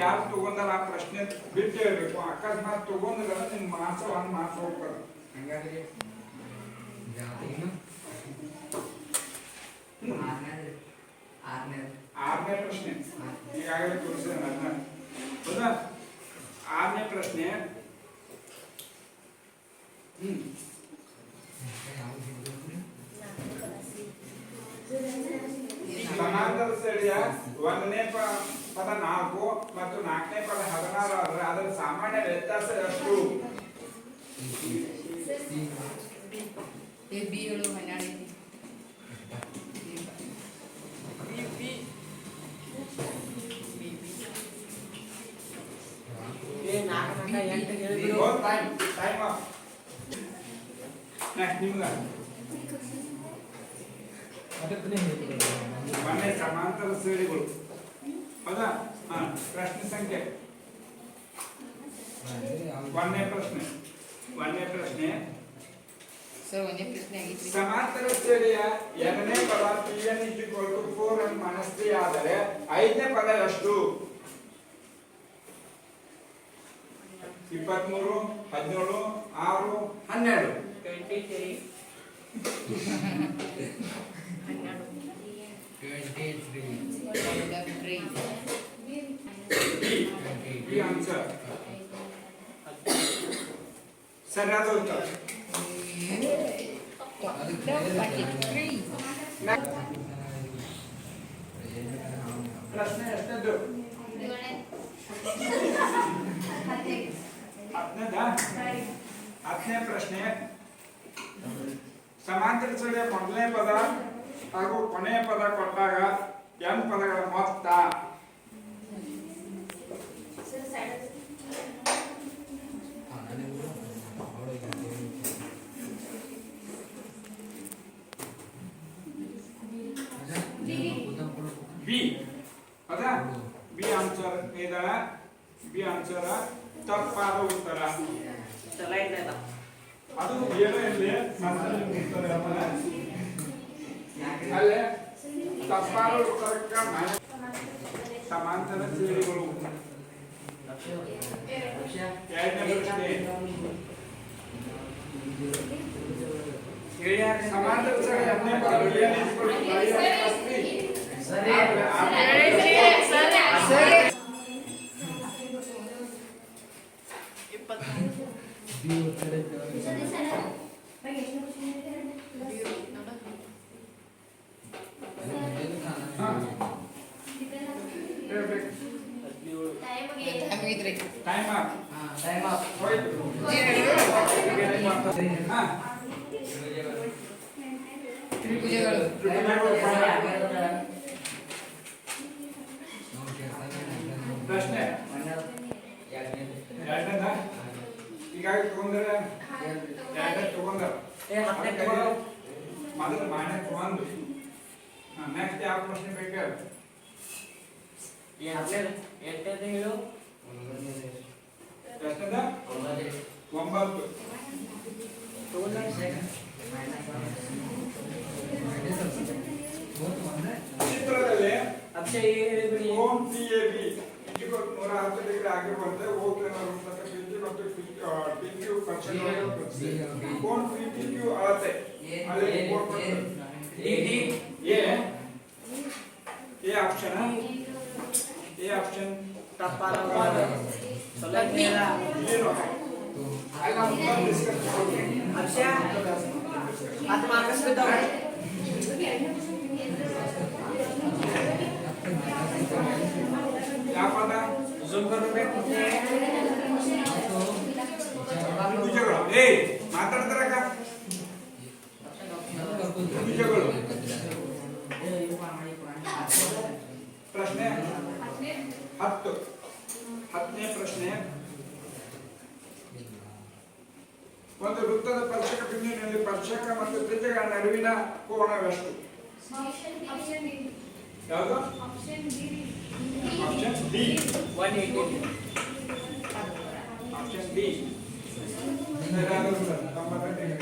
ಯಾರು ತಗೊಂಡಾರ ಆ ಪ್ರಶ್ನೆ ಬಿಟ್ಟು ಹೇಳ್ಬೇಕು. ಅಕಸ್ಮಾತ್ ತಗೊಂಡ್ರೆ ನಿಮ್ ಮಾರ್ಕ್ಸ್ ಒಂದು ಮಾರ್ಕ್ಸ್ ಹೋಗ್ತಾರೆ. ಹಂಗಾದ್ರೆ ಆರನೇ ಪ್ರಶ್ನೆ ಈಗಾಗಲೇ ತೋರಿಸಿದ ಹೌದಾ? ಆರನೇ ಪ್ರಶ್ನೆ ಸಮಾಂತರ ಶ್ರೇಣಿಯ ಒಂದನೇ ಪದ 4 ಮತ್ತು ನಾಲ್ಕನೇ ಪದ 16 ಆದ್ರೆ ಅದರ ಸಾಮಾನ್ಯ ವ್ಯತ್ಯಾಸ ಎಷ್ಟು? ಮೊನ್ನೆ ಸಮಾಂತರ ಶ್ರೇಣಿಗಳು ಹೌದಾ? ಪ್ರಶ್ನೆ ಸಂಖ್ಯೆ ಒಂದನೇ ಪ್ರಶ್ನೆ ಸಮಾಂತರ ಶ್ರೇಣಿಯ ಎರಡನೇ ಪದ pn = 4 ಮನಸ್ಸಿ ಆದರೆ ಐದನೇ ಪದ ಎಷ್ಟು? 23 17 6 12 ಈ ಆನ್ಸರ್ ಸರಿಯಾದ ಉತ್ತರ. ಪ್ರಶ್ನೆ ಎಷ್ಟದ್ದು? ಹತ್ತನೇ ಪ್ರಶ್ನೆ ಸಮಾಂತರ ಶ್ರೇಣಿಯ ಮೊದಲನೇ ಪದ ಹಾಗೂ ಕೊನೆಯ ಪದ ಕೊಟ್ಟಾಗ n ಪದಗಳ ಮೊತ್ತ. ಬಿ ಹೌದಾ? ಬಿ ಆನ್ಸರ್ ಇದರ ಬಿ ಆನ್ಸರ್ ತಪ್ಪಾದ ಉತ್ತರ. ಅದು ಏನೋ ಇಲ್ಲಿ ಅಲ್ಲೇ ತಪ್ಪಾದ ಉತ್ತರಕ್ಕೆ ಸಮಾಂತರ ಶ್ರೇಣಿಗಳು. ಸಮಾಂತರ ಪ್ರಶ್ನೆ ಈಗಾಗಲೇ ತಗೊಂಡ್ರೆ ಮೊದಲು ಮಾನ್ಯ ತಗೊಂಡು ನೆಕ್ಸ್ಟ್ ಯಾವ ಪ್ರಶ್ನೆ ಬೇಕು? ಹೇಳು. ಪ್ರಶ್ನೆದ 9 ಚಿತ್ರದಲ್ಲಿ ಕೋನ PAB 110 ಡಿಗ್ರಿ ಆಗಿರುವಂತೆ ಕೋನ PPQ ಅಳತೆ ಎ ಆಪ್ಷನ್ ತಪ್ಪಾದ ಮಾತಾಡ್ತಾರ ಪ್ರಶ್ನೆ 10ನೇ ಪ್ರಶ್ನೆ ಒಂದು ವೃತ್ತದ ಸ್ಪರ್ಶಕ ಬಿಂದುವಿನಲ್ಲಿ ಸ್ಪರ್ಶಕ ಮತ್ತು ತ್ರಿಜ್ಯಗಳ ನಡುವಿನ ಕೋನವೆಷ್ಟು? ಯಾವುದು? Option D 180. ಆಪ್ಷನ್ ಡಿ ಸರಿಯಾದ ಉತ್ತರ 90 ಡಿಗ್ರಿ.